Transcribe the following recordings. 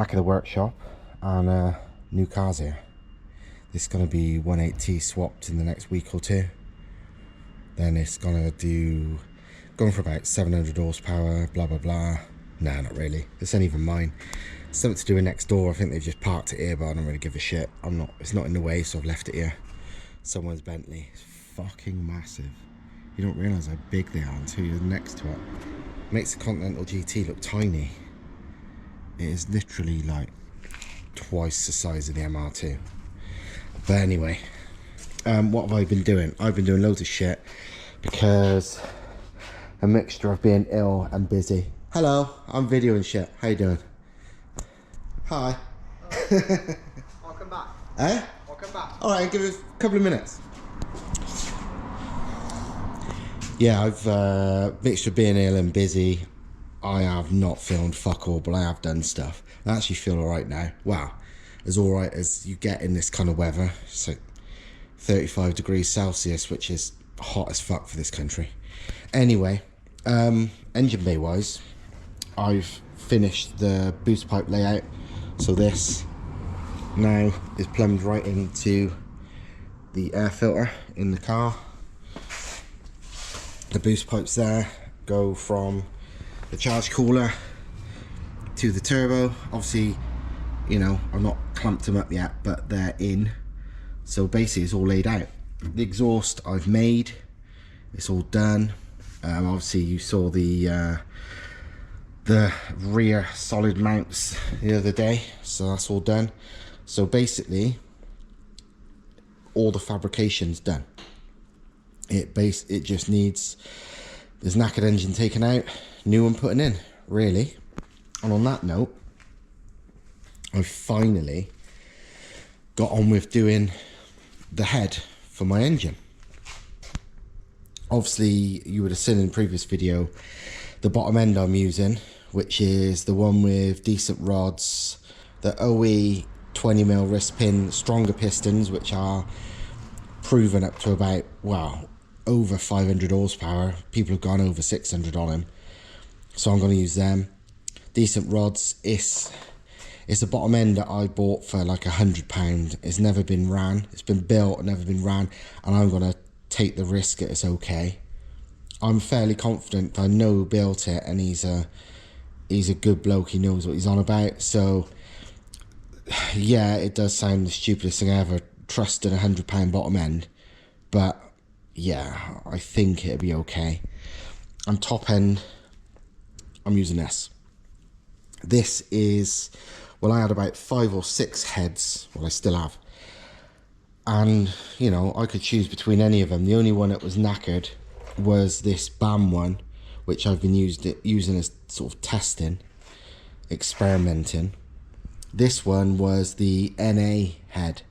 Back of the workshop, and new cars here. This is going to be 180 swapped in the next week or two. Then it's going for about 700 horsepower, blah blah blah. Nah, not really. This ain't even mine. Something to do with next door. I think they've just parked it here, but I don't really give a shit. It's not in the way, so I've left it here. Someone's Bentley. It's fucking massive. You don't realise how big they are until you're next to it. Makes the Continental GT look tiny. It is literally like twice the size of the MR2. But anyway, what have I been doing? I've been doing loads of shit because a mixture of being ill and busy. Hello, I'm videoing shit. How you doing? Hi. I'll come back. Eh? I'll come back. Alright, give it a couple of minutes. Yeah, I've mixture of being ill and busy. I have not filmed fuck all, but I have done stuff. I actually feel alright now. Wow. As alright as you get in this kind of weather. It's like 35 degrees Celsius, which is hot as fuck for this country. Anyway, engine bay wise, I've finished the boost pipe layout. So this now is plumbed right into the air filter in the car. The boost pipes there go from the charge cooler to the turbo. Obviously, you know, I've not clamped them up yet, but they're in. So basically it's all laid out. The exhaust I've made, it's all done. Obviously you saw the rear solid mounts the other day, so that's all done. So basically all the fabrication's done. It just needs this knackered engine taken out, new one putting in, really. And on that note, I finally got on with doing the head for my engine. Obviously, you would have seen in the previous video the bottom end I'm using, which is the one with decent rods, the OE 20mm wrist pin stronger pistons, which are proven up to about, well, over 500 horsepower. People have gone over 600 on them, so I'm going to use them. Decent rods. It's a bottom end that I bought for like £100. It's never been ran. It's been built and never been ran, and I'm going to take the risk that it's okay. I'm fairly confident. I know who built it, and he's a good bloke. He knows what he's on about. So yeah, it does sound the stupidest thing I ever trusted, £100 bottom end, but yeah, I think it'll be okay. And top end, I'm using this. This is, well, I had about 5 or 6 heads. Well, I still have. And, you know, I could choose between any of them. The only one that was knackered was this BAM one, which I've been using as sort of testing, experimenting. This one was the NA head.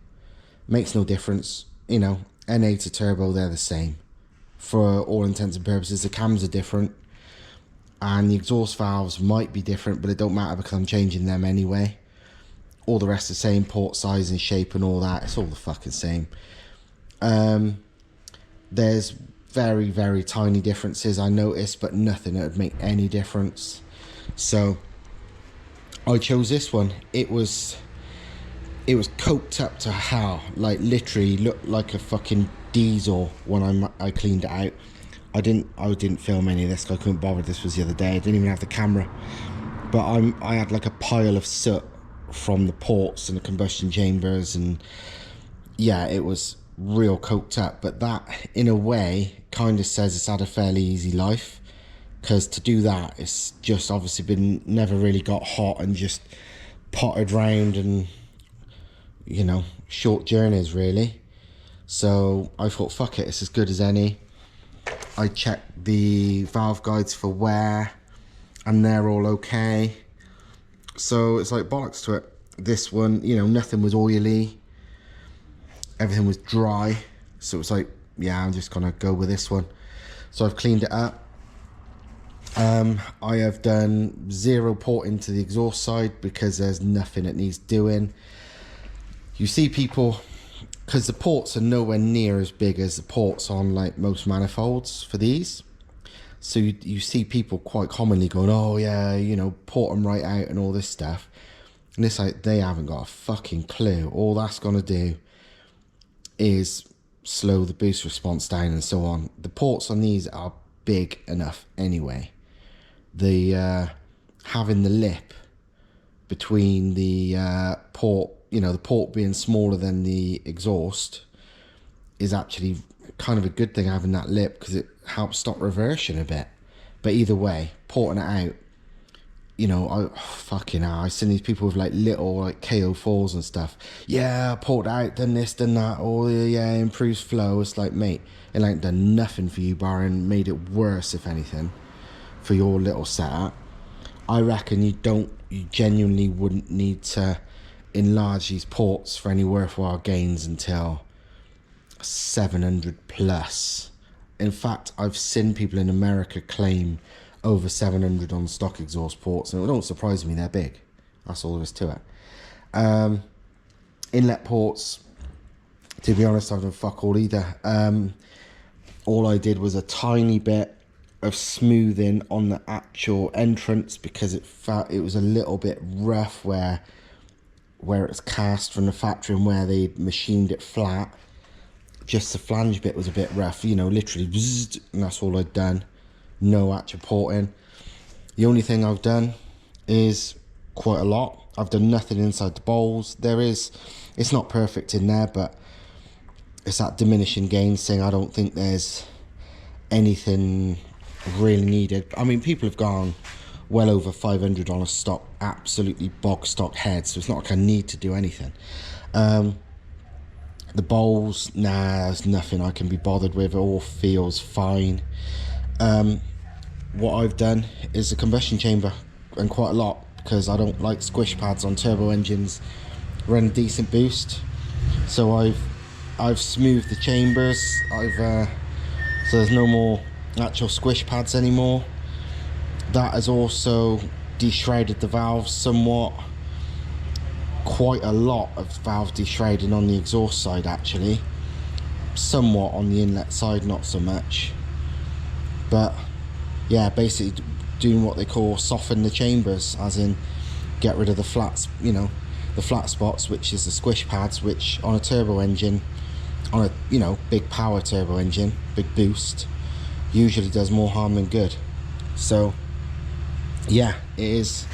Makes no difference, you know, NA to turbo, they're the same. For all intents and purposes, the cams are different. And the exhaust valves might be different, but it don't matter because I'm changing them anyway. All the rest the same, port size and shape and all that. It's all the fucking same. There's very, very tiny differences I noticed, but nothing that would make any difference. So I chose this one. It was coked up to hell. Like literally looked like a fucking diesel when I cleaned it out. I didn't film any of this. I couldn't bother. This was the other day. I didn't even have the camera. But I had like a pile of soot from the ports and the combustion chambers, and yeah, it was real coked up. But that, in a way, kind of says it's had a fairly easy life, because to do that, it's just obviously never really got hot and just potted round and, you know, short journeys really. So I thought, fuck it, it's as good as any. I checked the valve guides for wear and they're all okay. So it's like bollocks to it. This one, you know, nothing was oily. Everything was dry. So it's like, yeah, I'm just gonna go with this one. So I've cleaned it up. I have done 0 porting to the exhaust side because there's nothing that needs doing. You see people, because the ports are nowhere near as big as the ports on like most manifolds for these. So you see people quite commonly going, oh yeah, you know, port them right out and all this stuff. And it's like, they haven't got a fucking clue. All that's going to do is slow the boost response down and so on. The ports on these are big enough anyway. The having the lip between the port, you know, the port being smaller than the exhaust is actually kind of a good thing, having that lip, because it helps stop reversion a bit. But either way, porting it out, you know, I've seen these people with like little like KO4s and stuff. Yeah, port out, done this, done that. Oh yeah, improves flow. It's like, mate, it ain't done nothing for you, barring made it worse, if anything, for your little setup. I reckon you genuinely wouldn't need to enlarge these ports for any worthwhile gains until 700 plus. In fact, I've seen people in America claim over 700 on stock exhaust ports, and it don't surprise me, they're big. That's all there is to it. Inlet ports, to be honest, I've done fuck all either. All I did was a tiny bit of smoothing on the actual entrance, because it was a little bit rough where it's cast from the factory and where they machined it flat. Just the flange bit was a bit rough, you know, literally, bzzzt, and that's all I'd done. No actual porting. The only thing I've done is quite a lot. I've done nothing inside the bowls. It's not perfect in there, but it's that diminishing gains thing. I don't think there's anything really needed. I mean, people have gone well over 500 on a stock, absolutely bog stock head, so it's not like I need to do anything. The bowls, nah, there's nothing I can be bothered with. It all feels fine. What I've done is a combustion chamber, and quite a lot, because I don't like squish pads on turbo engines. Run a decent boost, so I've smoothed the chambers. So there's no more actual squish pads anymore. That has also deshrouded the valves somewhat. Quite a lot of valve deshrouding on the exhaust side, actually. Somewhat on the inlet side, not so much. But yeah, basically doing what they call soften the chambers, as in get rid of the flats, you know, the flat spots, which is the squish pads, which on a turbo engine, on a, you know, big power turbo engine, big boost, usually does more harm than good. So yeah, it is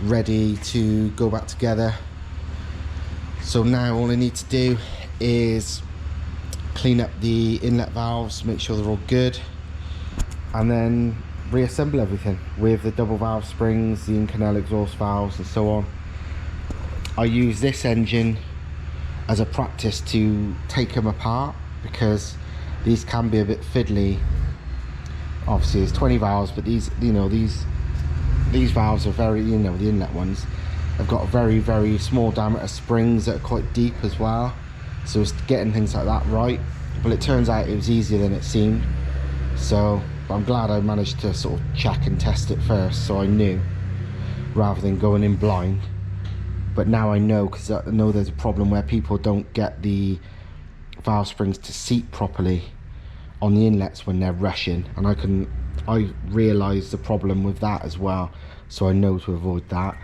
ready to go back together. So now all I need to do is clean up the inlet valves, make sure they're all good, and then reassemble everything with the double valve springs, the Inconel exhaust valves and so on. I use this engine as a practice to take them apart, because these can be a bit fiddly. Obviously it's 20 valves, but these, you know, these valves are very, you know, the inlet ones have got very, very small diameter springs that are quite deep as well, so it's getting things like that right. But it turns out it was easier than it seemed, so I'm glad I managed to sort of check and test it first, so I knew, rather than going in blind. But now I know, because I know there's a problem where people don't get the valve springs to seat properly on the inlets when they're rushing, and I realised the problem with that as well, so I know to avoid that.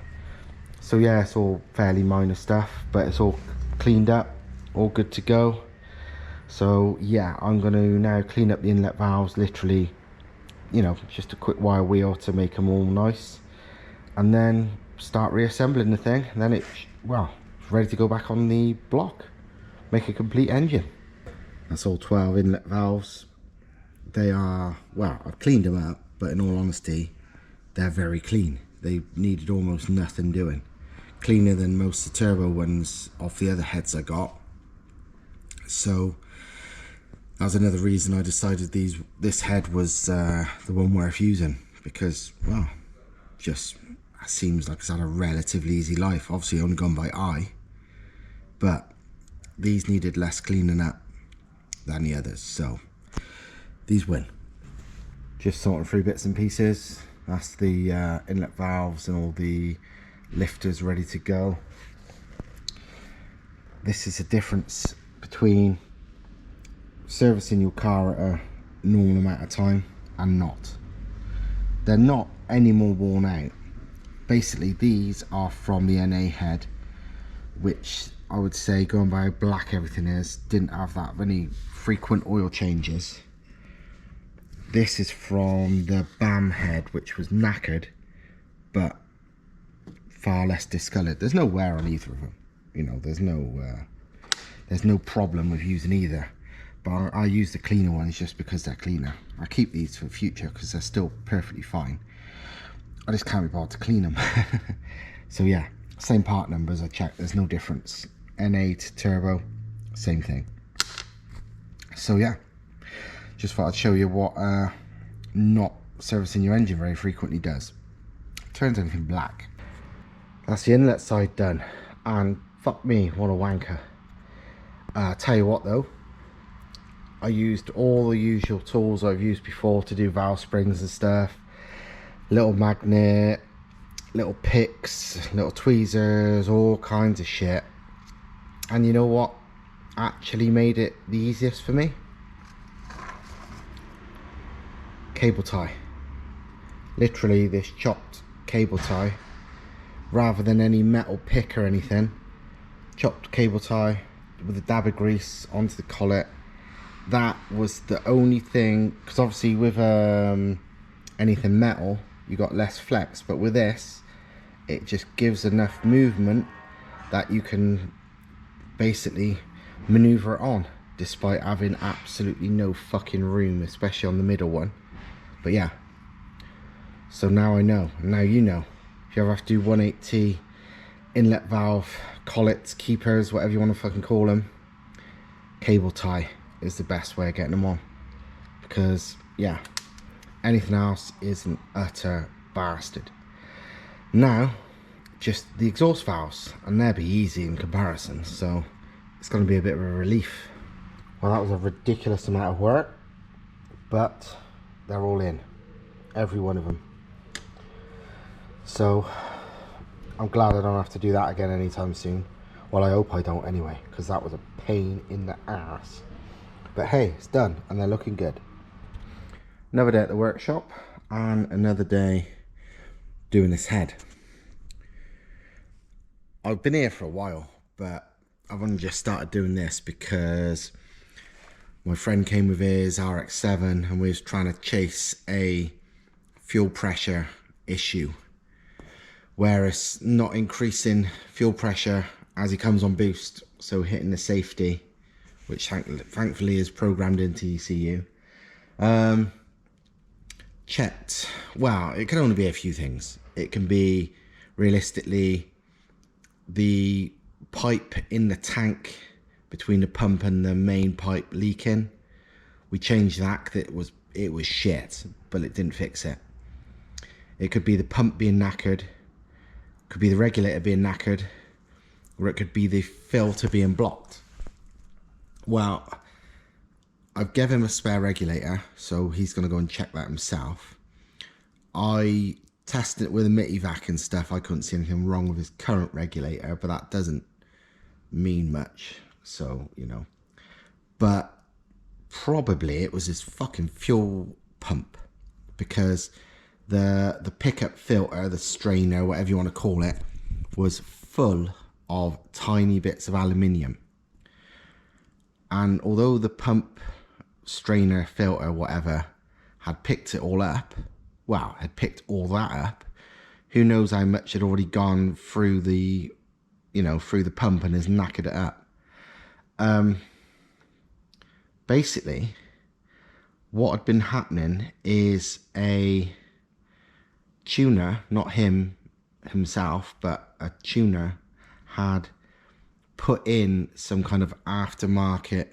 So yeah, it's all fairly minor stuff, but it's all cleaned up, all good to go. So yeah, I'm going to now clean up the inlet valves, literally, you know, just a quick wire wheel to make them all nice, and then start reassembling the thing, and then it's, well, ready to go back on the block, make a complete engine. That's all 12 inlet valves. They are, well, I've cleaned them up, but in all honesty, they're very clean. They needed almost nothing doing. Cleaner than most of the turbo ones off the other heads I got. So that was another reason I decided this head was the one worth using, because, well, just seems like it's had a relatively easy life. Obviously only gone by eye, but these needed less cleaning up than the others, so these win. Just sorting through bits and pieces. That's the inlet valves and all the lifters ready to go. This is the difference between servicing your car at a normal amount of time and not. They're not any more worn out, basically these are from the NA head, which I would say, going by how black everything is, didn't have that many frequent oil changes. This is from the BAM head, which was knackered but far less discoloured. There's no wear on either of them, you know, there's no problem with using either, but I use the cleaner ones just because they're cleaner. I keep these for the future because they're still perfectly fine. I just can't be bothered to clean them. So yeah, same part numbers I checked, there's no difference. NA to turbo, same thing. So yeah, just thought I'd show you what not servicing your engine very frequently does. Turns everything black. That's the inlet side done, and fuck me, what a wanker. Tell you what though, I used all the usual tools I've used before to do valve springs and stuff. Little magnet, little picks, little tweezers, all kinds of shit. And you know what actually made it the easiest for me? Cable tie. Literally this chopped cable tie, rather than any metal pick or anything. Chopped cable tie with a dab of grease onto the collet. That was the only thing, because obviously with anything metal you got less flex, but with this it just gives enough movement that you can basically maneuver it on despite having absolutely no fucking room, especially on the middle one. But yeah, so now I know, now you know. If you ever have to do 180 inlet valve collets, keepers, whatever you want to fucking call them, cable tie is the best way of getting them on, because yeah, anything else is an utter bastard. Now just the exhaust valves, and they'll be easy in comparison, so it's going to be a bit of a relief. Well, that was a ridiculous amount of work, but they're all in, every one of them. So I'm glad I don't have to do that again anytime soon. Well, I hope I don't anyway, because that was a pain in the ass. But hey, it's done and they're looking good. Another day at the workshop and another day doing this head. I've been here for a while, but I've only just started doing this because my friend came with his RX-7 and we was trying to chase a fuel pressure issue where it's not increasing fuel pressure as he comes on boost, so hitting the safety, which thankfully is programmed into ECU. Checked, well, it can only be a few things. It can be realistically the pipe in the tank between the pump and the main pipe leaking. We changed that because it was shit, but it didn't fix it. It could be the pump being knackered, could be the regulator being knackered, or it could be the filter being blocked. Well, I've given him a spare regulator, so he's going to go and check that himself. I tested it with a Mitivac and stuff. I couldn't see anything wrong with his current regulator, but that doesn't mean much, so, you know. But probably it was his fucking fuel pump, because the pickup filter, the strainer, whatever you want to call it, was full of tiny bits of aluminium. And although the pump, strainer, filter, whatever, had picked it all up, well, had picked all that up, who knows how much had already gone through the, you know, through the pump and has knackered it up. Basically, what had been happening is a tuner, not himself, but a tuner had put in some kind of aftermarket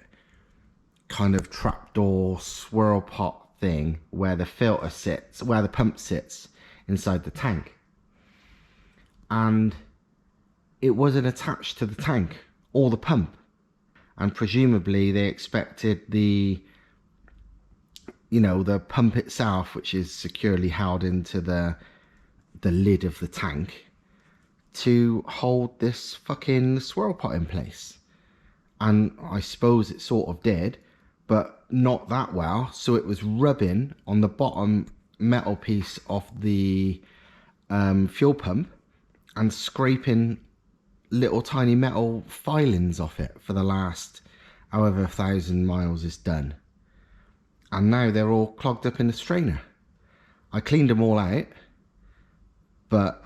kind of trapdoor swirl pot thing where the filter sits, where the pump sits inside the tank, and it wasn't attached to the tank or the pump, and presumably they expected the, you know, the pump itself, which is securely held into the lid of the tank, to hold this fucking swirl pot in place. And I suppose it sort of did, but not that well. So it was rubbing on the bottom metal piece of the fuel pump and scraping little tiny metal filings off it for the last however 1,000 miles it's done. And now they're all clogged up in the strainer. I cleaned them all out, but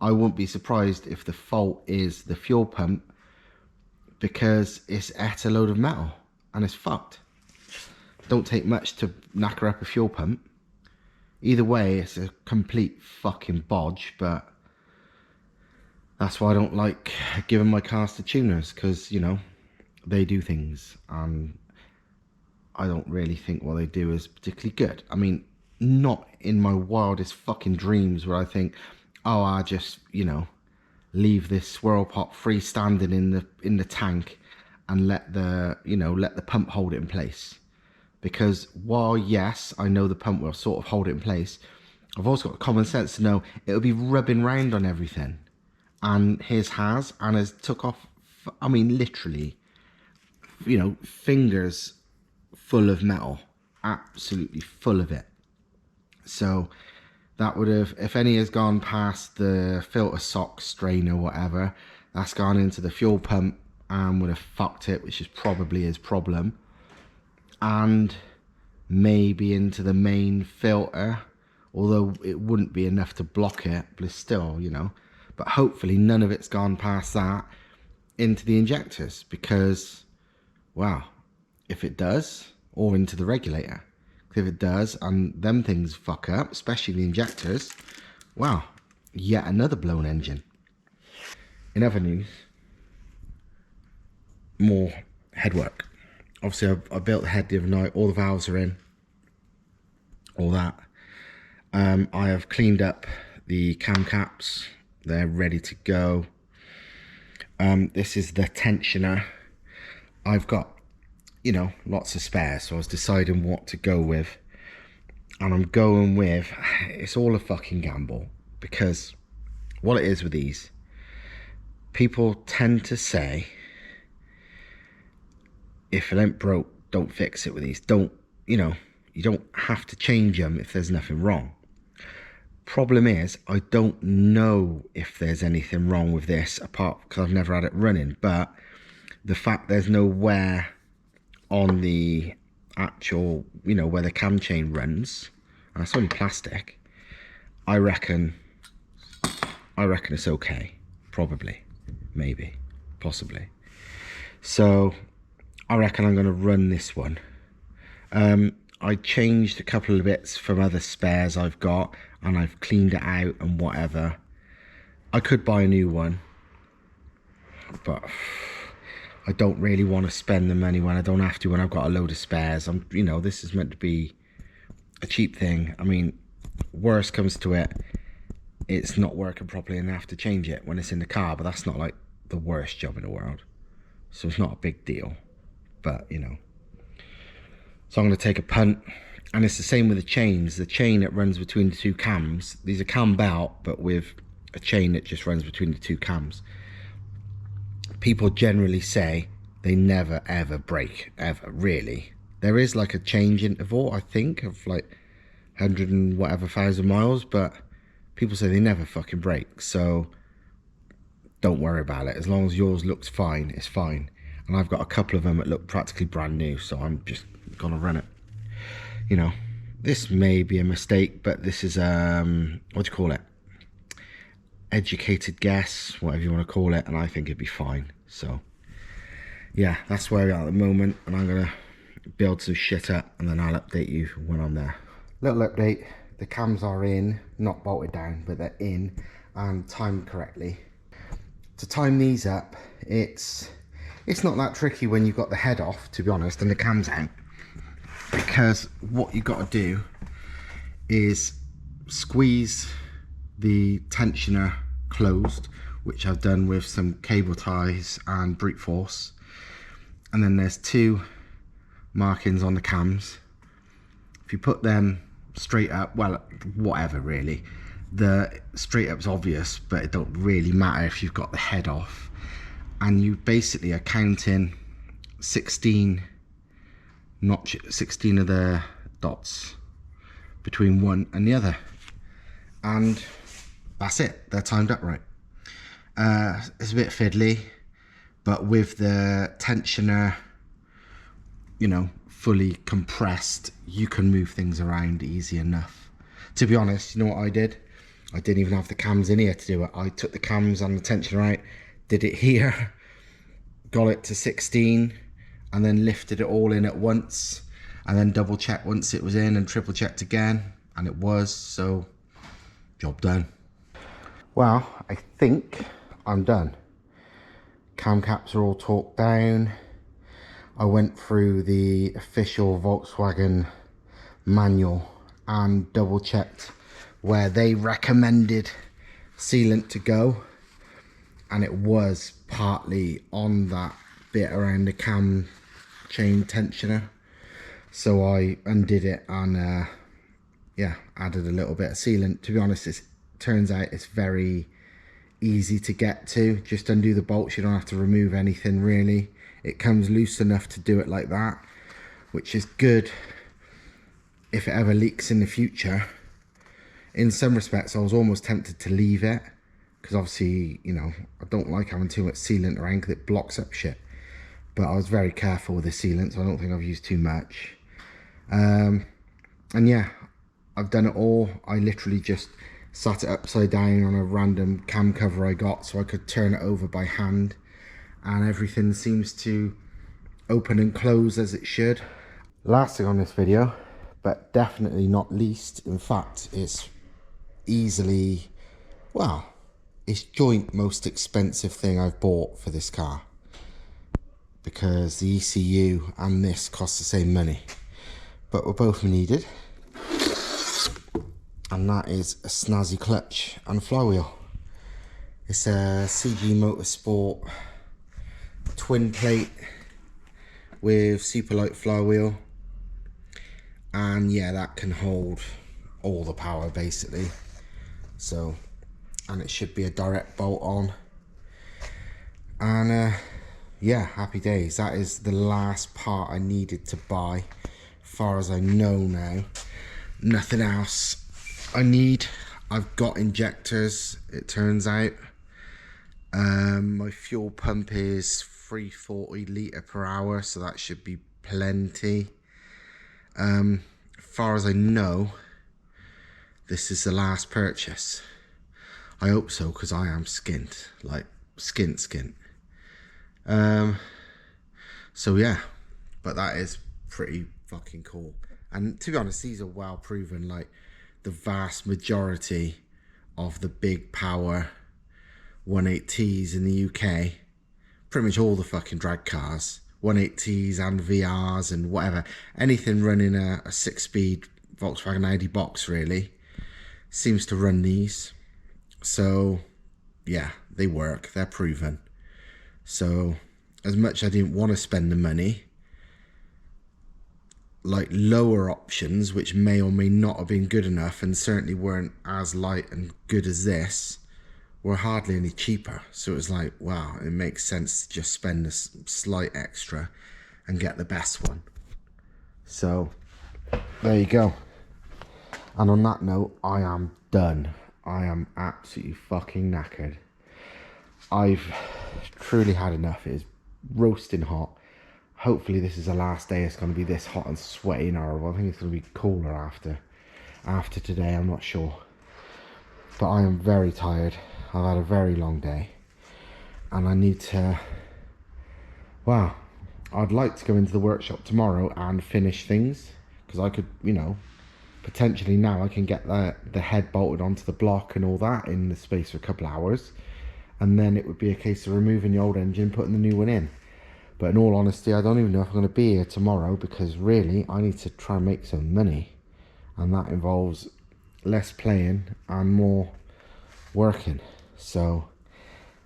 I wouldn't be surprised if the fault is the fuel pump, because it's at a load of metal and it's fucked. Don't take much to knacker up a fuel pump. Either way, it's a complete fucking bodge, but that's why I don't like giving my cars to tuners, because, you know, they do things and I don't really think what they do is particularly good. I mean, not in my wildest fucking dreams where I think, oh, I just, you know, leave this swirl pot freestanding in the tank and let the, you know, let the pump hold it in place. Because while yes, I know the pump will sort of hold it in place, I've also got common sense to know it'll be rubbing round on everything. And his has, and has took off, I mean, literally, you know, fingers full of metal, absolutely full of it. So that would have, if any has gone past the filter sock strain or whatever, that's gone into the fuel pump and would have fucked it, which is probably his problem. And maybe into the main filter, although it wouldn't be enough to block it, but it's still, you know. But hopefully none of it's gone past that into the injectors, because, wow, if it does, or into the regulator. If it does, and them things fuck up, especially the injectors, wow, yet another blown engine. In other news, more headwork. Obviously, I built the head the other night. All the valves are in. All that. I have cleaned up the cam caps. They're ready to go. This is the tensioner. I've got, you know, lots of spares, so I was deciding what to go with. And I'm going with, it's all a fucking gamble, because what it is with these, people tend to say, if it ain't broke, don't fix it with these. Don't, you know, you don't have to change them if there's nothing wrong. Problem is, I don't know if there's anything wrong with this, apart because I've never had it running. But the fact there's no wear on the actual, you know, where the cam chain runs, and it's only plastic, I reckon it's okay. Probably, maybe, possibly. So I reckon I'm going to run this one. I changed a couple of bits from other spares I've got, and I've cleaned it out and whatever. I could buy a new one, but I don't really want to spend the money when I don't have to, when I've got a load of spares. You know, this is meant to be a cheap thing. I mean, worst comes to it, it's not working properly and I have to change it when it's in the car, but that's not like the worst job in the world. So it's not a big deal, but you know. So I'm going to take a punt, and it's the same with the chains. The chain that runs between the two cams, these are cam belt, but with a chain that just runs between the two cams. People generally say they never ever break, ever, really. There is like a change interval, I think, of like 100 and whatever thousand miles, but people say they never fucking break. So don't worry about it. As long as yours looks fine, it's fine. And I've got a couple of them that look practically brand new, so I'm just gonna run it. You know, this may be a mistake, but this is what do you call it, educated guess, whatever you want to call it, and I think it'd be fine. So yeah, that's where we are at the moment, and I'm gonna build some shit up and then I'll update you when I'm there. Little update, the cams are in, not bolted down, but they're in and timed correctly. To time these up, it's not that tricky when you've got the head off, to be honest, and the cam's out. Because what you've got to do is squeeze the tensioner closed, which I've done with some cable ties and brute force. And then there's two markings on the cams. If you put them straight up, well, whatever really. The straight up's obvious, but it don't really matter if you've got the head off. And you basically are counting 16 of the dots between one and the other, and that's it. They're timed up right. It's a bit fiddly, but with the tensioner, you know, fully compressed, you can move things around easy enough. To be honest, you know what I did? I didn't even have the cams in here to do it. I took the cams and the tensioner out, did it here, got it to 16, and then lifted it all in at once, and then double checked once it was in and triple checked again, and it was, so job done. Well, I think I'm done. Cam caps are all torqued down. I went through the official Volkswagen manual and double checked where they recommended sealant to go, and it was partly on that bit around the cam chain tensioner, so I undid it and yeah, added a little bit of sealant. To be honest, it turns out it's very easy to get to. Just undo the bolts, you don't have to remove anything really. It comes loose enough to do it like that, which is good if it ever leaks in the future. In some respects, I was almost tempted to leave it, because obviously, you know, I don't like having too much sealant around because it blocks up shit. But I was very careful with the sealant, so I don't think I've used too much. And yeah, I've done it all. I literally just sat it upside down on a random cam cover I got so I could turn it over by hand, and everything seems to open and close as it should. Last thing on this video, but definitely not least, in fact, it's easily, well, it's joint most expensive thing I've bought for this car, because the ECU and this cost the same money, but we're both needed, and that is a snazzy clutch and flywheel. It's a CG Motorsport twin plate with super light flywheel, and yeah, that can hold all the power basically. So, and it should be a direct bolt on, and yeah, happy days. That is the last part I needed to buy, as far as I know now. Nothing else I need. I've got injectors, it turns out. My fuel pump is 340 litre per hour, so that should be plenty. As far as I know, this is the last purchase. I hope so, because I am skint, like skint. So yeah, but that is pretty fucking cool. And to be honest, these are well proven. Like the vast majority of the big power 180s in the UK, pretty much all the fucking drag cars, 180s and VRs and whatever, anything running a 6-speed Volkswagen Audi box really seems to run these. So yeah, they work, they're proven. So as much as I didn't want to spend the money, like lower options which may or may not have been good enough and certainly weren't as light and good as this were hardly any cheaper. So it was like, wow, it makes sense to just spend a slight extra and get the best one. So there you go. And on that note, I am done. I am absolutely fucking knackered. I've truly had enough. It is roasting hot. Hopefully this is the last day it's going to be this hot and sweaty and horrible. I think it's going to be cooler after today, I'm not sure. But I am very tired. I've had a very long day. And I need to, well, I'd like to go into the workshop tomorrow and finish things. Because I could, you know, potentially now I can get the head bolted onto the block and all that in the space of a couple of hours. And then it would be a case of removing the old engine, putting the new one in. But in all honesty, I don't even know if I'm going to be here tomorrow, because really I need to try and make some money. And that involves less playing and more working. So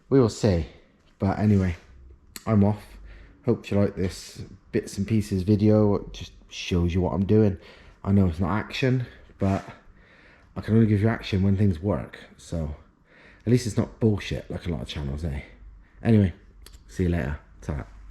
we will see. But anyway, I'm off. Hope you like this bits and pieces video. It just shows you what I'm doing. I know it's not action, but I can only give you action when things work. So at least it's not bullshit like a lot of channels, eh? Anyway, see you later. Ta-ra.